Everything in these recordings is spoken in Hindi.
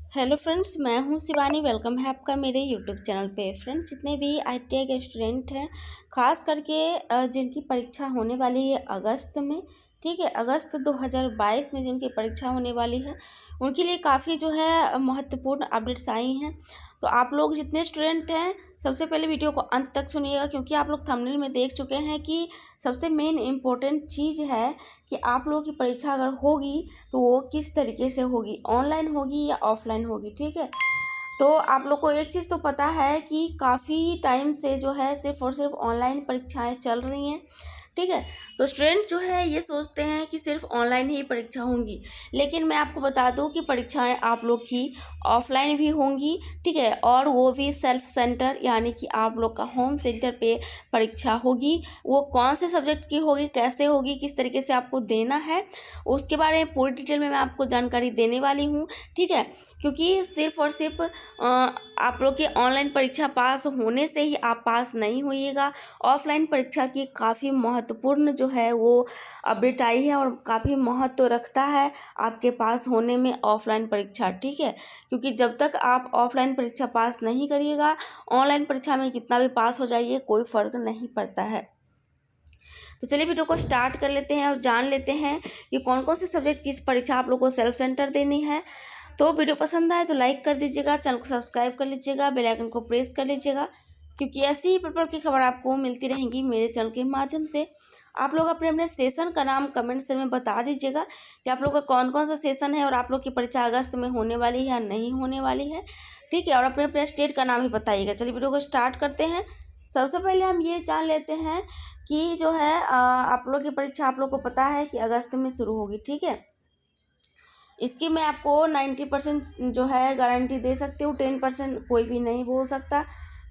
हेलो फ्रेंड्स, मैं हूं शिवानी। वेलकम है आपका मेरे यूट्यूब चैनल पे। फ्रेंड्स, जितने भी आईटीआई के स्टूडेंट हैं, खास करके जिनकी परीक्षा होने वाली है अगस्त में, ठीक है, अगस्त 2022 में जिनकी परीक्षा होने वाली है, उनके लिए काफ़ी जो है महत्वपूर्ण अपडेट्स आई हैं। तो आप लोग जितने स्टूडेंट हैं, सबसे पहले वीडियो को अंत तक सुनिएगा, क्योंकि आप लोग थंबनेल में देख चुके हैं कि सबसे मेन इम्पोर्टेंट चीज़ है कि आप लोगों की परीक्षा अगर होगी तो वो किस तरीके से होगी, ऑनलाइन होगी या ऑफलाइन होगी। ठीक है, तो आप लोग को एक चीज़ तो पता है कि काफ़ी टाइम से जो है सिर्फ और सिर्फ ऑनलाइन परीक्षाएं चल रही हैं। ठीक है, तो स्टूडेंट जो है ये सोचते हैं कि सिर्फ ऑनलाइन ही परीक्षा होंगी, लेकिन मैं आपको बता दूं कि परीक्षाएं आप लोग की ऑफलाइन भी होंगी। ठीक है, और वो भी सेल्फ सेंटर, यानी कि आप लोग का होम सेंटर पे परीक्षा होगी। वो कौन से सब्जेक्ट की होगी, कैसे होगी, किस तरीके से आपको देना है, उसके बारे में पूरी डिटेल में मैं आपको जानकारी देने वाली हूँ। ठीक है, क्योंकि सिर्फ और सिर्फ आप लोग की ऑनलाइन परीक्षा पास होने से ही आप पास नहीं होइएगा। ऑफलाइन परीक्षा की काफ़ी महत्वपूर्ण जो है वो अपडेट आई है और काफ़ी महत्व रखता है आपके पास होने में ऑफलाइन परीक्षा। ठीक है, क्योंकि जब तक आप ऑफलाइन परीक्षा पास नहीं करिएगा, ऑनलाइन परीक्षा में कितना भी पास हो जाइए कोई फ़र्क नहीं पड़ता है। तो चलिए वीडियो को स्टार्ट कर लेते हैं और जान लेते हैं कि कौन कौन से सब्जेक्ट की परीक्षा आप लोग को सेल्फ सेंटर देनी है। तो वीडियो पसंद आए तो लाइक कर दीजिएगा, चैनल को सब्सक्राइब कर लीजिएगा, बेल आइकन को प्रेस कर लीजिएगा, क्योंकि ऐसी ही पेपर की खबर आपको मिलती रहेंगी मेरे चैनल के माध्यम से। आप लोग अपने अपने सेशन का नाम कमेंट सेक्शन में बता दीजिएगा कि आप लोग का कौन कौन सा सेशन है और आप लोग की परीक्षा अगस्त में होने वाली है या नहीं होने वाली है। ठीक है, और अपने अपने स्टेट का नाम भी बताइएगा। चलिए वीडियो को स्टार्ट करते हैं। सबसे पहले हम ये जान लेते हैं कि जो है आप लोग की परीक्षा आप लोग को पता है कि अगस्त में शुरू होगी। ठीक है, इसकी मैं आपको 90% जो है गारंटी दे सकती हूँ। 10% कोई भी नहीं बोल सकता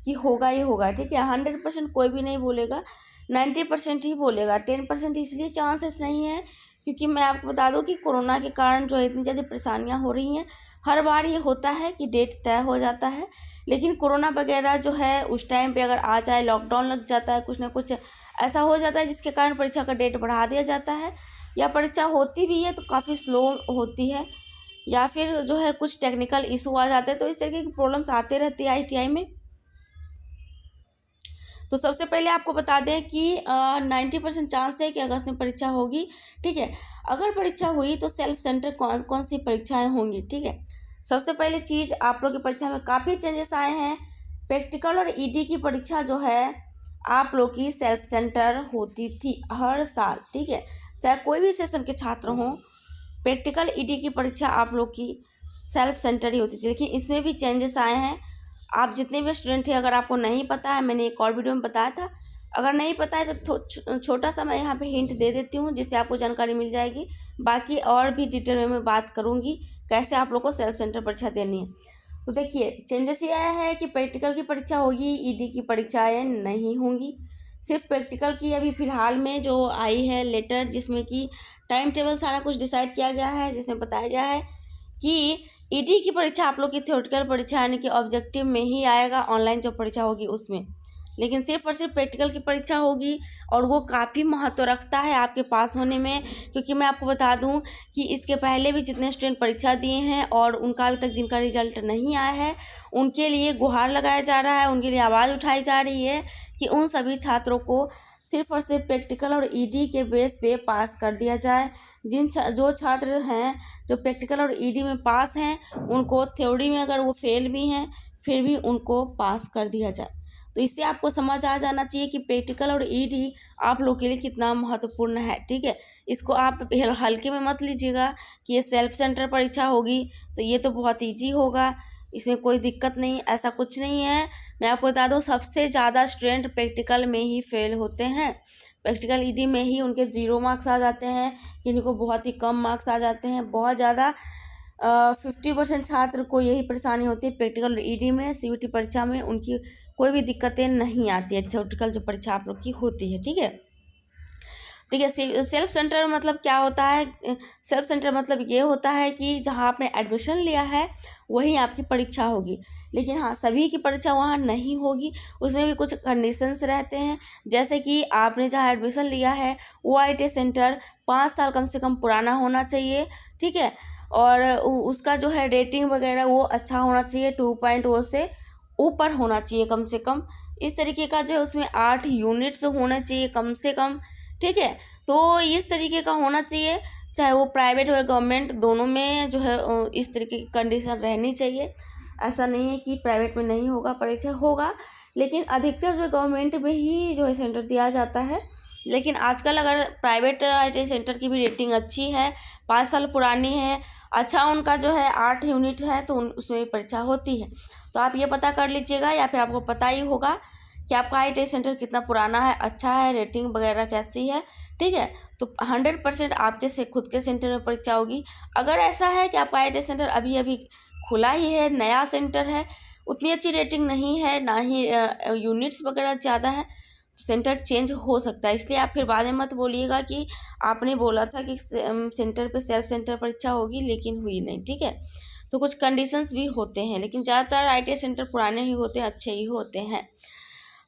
कि होगा ही होगा। ठीक है, 100% कोई भी नहीं बोलेगा, 90% ही बोलेगा। 10% इसलिए चांसेस नहीं है क्योंकि मैं आपको बता दूँ कि कोरोना के कारण जो इतनी ज़्यादा परेशानियाँ हो रही हैं। हर बार ये होता है कि डेट तय हो जाता है, लेकिन कोरोना वगैरह जो है उस टाइम पे अगर आ जाए, लॉकडाउन लग जाता है, कुछ ना कुछ ऐसा हो जाता है जिसके कारण परीक्षा का डेट बढ़ा दिया जाता है, या परीक्षा होती भी है तो काफ़ी स्लो होती है, या फिर जो है कुछ टेक्निकल इशू आ जाते हैं। तो इस तरीके की प्रॉब्लम्स आते रहती है आईटीआई में। तो सबसे पहले आपको बता दें कि 90% चांस है कि अगस्त में परीक्षा होगी। ठीक है, अगर परीक्षा हुई तो सेल्फ सेंटर कौन कौन सी परीक्षाएं होंगी। ठीक है, सबसे पहले चीज़ आप लोग की परीक्षा में काफ़ी चेंजेस आए हैं। प्रैक्टिकल और ईडी की परीक्षा जो है आप लोग की सेल्फ सेंटर होती थी हर साल। ठीक है, चाहे कोई भी सेशन के छात्र हों, प्रैक्टिकल ईडी की परीक्षा आप लोग की सेल्फ सेंटर ही होती थी। लेकिन इसमें भी चेंजेस आए हैं। आप जितने भी स्टूडेंट हैं, अगर आपको नहीं पता है, मैंने एक और वीडियो में बताया था, अगर नहीं पता है तो छोटा सा मैं यहाँ पे हिंट दे देती हूँ जिससे आपको जानकारी मिल जाएगी। बाकी और भी डिटेल में मैं बात करूँगी कैसे आप लोग को सेल्फ सेंटर परीक्षा देनी है। तो देखिए, चेंजेस ये आया है कि प्रैक्टिकल की परीक्षा होगी, ईडी की परीक्षाएँ नहीं होंगी। सिर्फ प्रैक्टिकल की अभी फ़िलहाल में जो आई है लेटर, जिसमें कि टाइम टेबल सारा कुछ डिसाइड किया गया है, जिसमें बताया गया है कि ईडी की परीक्षा आप लोग की थ्योरेटिकल परीक्षा यानी कि ऑब्जेक्टिव में ही आएगा, ऑनलाइन जो परीक्षा होगी उसमें। लेकिन सिर्फ और सिर्फ प्रैक्टिकल की परीक्षा होगी और वो काफ़ी महत्व रखता है आपके पास होने में, क्योंकि मैं आपको बता दूं कि इसके पहले भी जितने स्टूडेंट परीक्षा दिए हैं और उनका अभी तक जिनका रिजल्ट नहीं आया है, उनके लिए गुहार लगाया जा रहा है, उनके लिए आवाज़ उठाई जा रही है कि उन सभी छात्रों को सिर्फ और सिर्फ प्रैक्टिकल और ईडी के बेस पे पास कर दिया जाए। जो छात्र हैं जो प्रैक्टिकल और ईडी में पास हैं, उनको थ्योरी में अगर वो फेल भी हैं फिर भी उनको पास कर दिया जाए। तो इससे आपको समझ आ जाना चाहिए कि प्रैक्टिकल और ईडी आप लोग के लिए कितना महत्वपूर्ण है। ठीक है, इसको आप हल्के में मत लीजिएगा कि ये सेल्फ सेंटर परीक्षा होगी तो ये तो बहुत ईजी होगा, इसमें कोई दिक्कत नहीं, ऐसा कुछ नहीं है। मैं आपको बता दूं, सबसे ज़्यादा स्टूडेंट प्रैक्टिकल में ही फेल होते हैं। प्रैक्टिकल ईडी में ही उनके 0 मार्क्स आ जाते हैं, इनको बहुत ही कम मार्क्स आ जाते हैं। बहुत ज़्यादा 50% छात्र को यही परेशानी होती है प्रैक्टिकल ईडी में। सीयूटी परीक्षा में उनकी कोई भी दिक्कतें नहीं आती है, थ्योरेटिकल जो परीक्षा आप लोग की होती है। ठीक है, ठीक है। सेल्फ सेंटर मतलब क्या होता है? सेल्फ सेंटर मतलब ये होता है कि जहाँ आपने एडमिशन लिया है वहीं आपकी परीक्षा होगी। लेकिन हाँ, सभी की परीक्षा वहाँ नहीं होगी, उसमें भी कुछ कंडीशंस रहते हैं। जैसे कि आपने जहाँ एडमिशन लिया है वो आईटी सेंटर 5 साल कम से कम पुराना होना चाहिए। ठीक है, और उसका जो है रेटिंग वगैरह वो अच्छा होना चाहिए, 2.0 से ऊपर होना चाहिए कम से कम। इस तरीके का जो है उसमें 8 यूनिट्स होना चाहिए कम से कम, ठीक है। तो इस तरीके का होना चाहिए, चाहे वो प्राइवेट हो या गवर्नमेंट, दोनों में जो है इस तरीके की कंडीशन रहनी चाहिए। ऐसा नहीं है कि प्राइवेट में नहीं होगा, परीक्षा होगा, लेकिन अधिकतर जो गवर्नमेंट में ही जो है सेंटर दिया जाता है। लेकिन आजकल अगर प्राइवेट IIT सेंटर की भी रेटिंग अच्छी है, 5 साल पुरानी है, अच्छा उनका जो है 8 यूनिट है, तो उसमें परीक्षा होती है। तो आप ये पता कर लीजिएगा, या फिर आपको पता ही होगा कि आपका IIT सेंटर कितना पुराना है, अच्छा है, रेटिंग वगैरह कैसी है, ठीक है। तो 100% आपके से खुद के सेंटर में परीक्षा होगी। अगर ऐसा है कि आपका IIT सेंटर अभी अभी खुला ही है, नया सेंटर है, उतनी अच्छी रेटिंग नहीं है, ना ही यूनिट्स वगैरह ज़्यादा है, सेंटर चेंज हो सकता है। इसलिए आप फिर बाद में मत बोलिएगा कि आपने बोला था कि सेंटर पे सेल्फ सेंटर परीक्षा होगी लेकिन हुई नहीं, ठीक है। तो कुछ कंडीशंस भी होते हैं, लेकिन ज़्यादातर IIT सेंटर पुराने ही होते हैं, अच्छे ही होते हैं।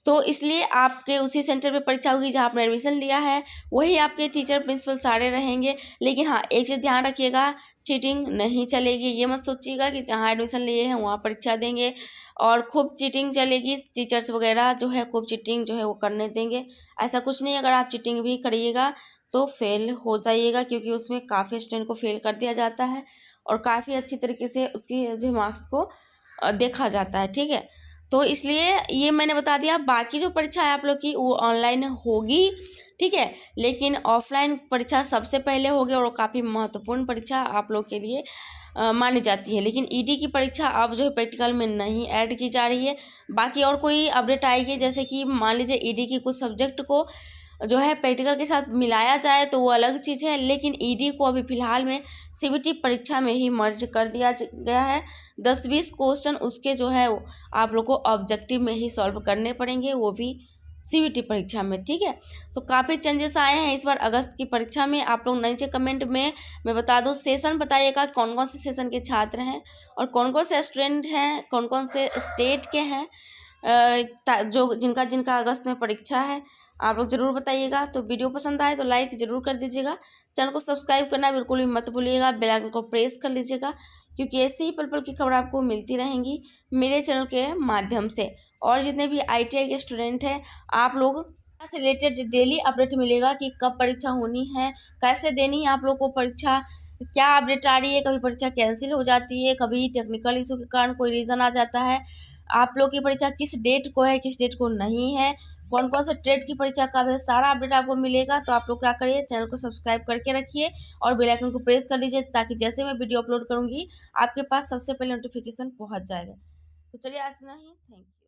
तो इसलिए आपके उसी सेंटर पे परीक्षा होगी जहाँ आपने एडमिशन लिया है, वही आपके टीचर प्रिंसिपल सारे रहेंगे। लेकिन हाँ, एक चीज़ ध्यान रखिएगा, चीटिंग नहीं चलेगी। ये मत सोचिएगा कि जहाँ एडमिशन लिए हैं वहाँ परीक्षा देंगे और खूब चीटिंग चलेगी, टीचर्स वगैरह जो है खूब चीटिंग जो है वो करने देंगे। ऐसा कुछ नहीं, अगर आप चीटिंग भी करिएगा तो फेल हो जाइएगा, क्योंकि उसमें काफ़ी स्टूडेंट को फेल कर दिया जाता है और काफ़ी अच्छी तरीके से उसकी जो मार्क्स को देखा जाता है, ठीक है। तो इसलिए ये मैंने बता दिया। बाकी जो परीक्षा है आप लोग की वो ऑनलाइन होगी, ठीक है, लेकिन ऑफलाइन परीक्षा सबसे पहले होगी और काफ़ी महत्वपूर्ण परीक्षा आप लोग के लिए मानी जाती है। लेकिन ED की परीक्षा अब जो है प्रैक्टिकल में नहीं ऐड की जा रही है। बाकी और कोई अपडेट आएगी, जैसे कि मान लीजिए ED की कुछ सब्जेक्ट को जो है प्रैक्टिकल के साथ मिलाया जाए तो वो अलग चीज़ है, लेकिन ED को अभी फ़िलहाल में CBT परीक्षा में ही मर्ज कर दिया गया है। 10-20 क्वेश्चन उसके जो है आप लोग को ऑब्जेक्टिव में ही सॉल्व करने पड़ेंगे, वो भी CBT परीक्षा में, ठीक है। तो काफ़ी चेंजेस आए हैं इस बार अगस्त की परीक्षा में। आप लोग नीचे कमेंट में मैं बता दूँ, सेशन बताइएगा कौन कौन से सेशन के छात्र हैं और कौन कौन से स्टूडेंट हैं, कौन कौन से स्टेट के हैं, जो जिनका जिनका अगस्त में परीक्षा है, आप लोग ज़रूर बताइएगा। तो वीडियो पसंद आए तो लाइक ज़रूर कर दीजिएगा, चैनल को सब्सक्राइब करना बिल्कुल भी मत भूलिएगा, बेल आइकन को प्रेस कर लीजिएगा, क्योंकि ऐसे ही पल पल की खबर आपको मिलती रहेंगी मेरे चैनल के माध्यम से। और जितने भी ITI के स्टूडेंट हैं, आप लोग से रिलेटेड डेली अपडेट मिलेगा कि कब परीक्षा होनी है, कैसे देनी है आप लोग को परीक्षा, क्या अपडेट आ रही है, कभी परीक्षा कैंसिल हो जाती है, कभी टेक्निकल इशू के कारण कोई रीज़न आ जाता है, आप लोग की परीक्षा किस डेट को है, किस डेट को नहीं है, कौन कौन से ट्रेड की परीक्षा कब है, सारा अपडेट आपको मिलेगा। तो आप लोग क्या करिए, चैनल को सब्सक्राइब करके रखिए और बेल आइकन को प्रेस कर लीजिए, ताकि जैसे मैं वीडियो अपलोड करूँगी आपके पास सबसे पहले नोटिफिकेशन पहुँच जाएगा। तो चलिए आज इतना ही, थैंक यू।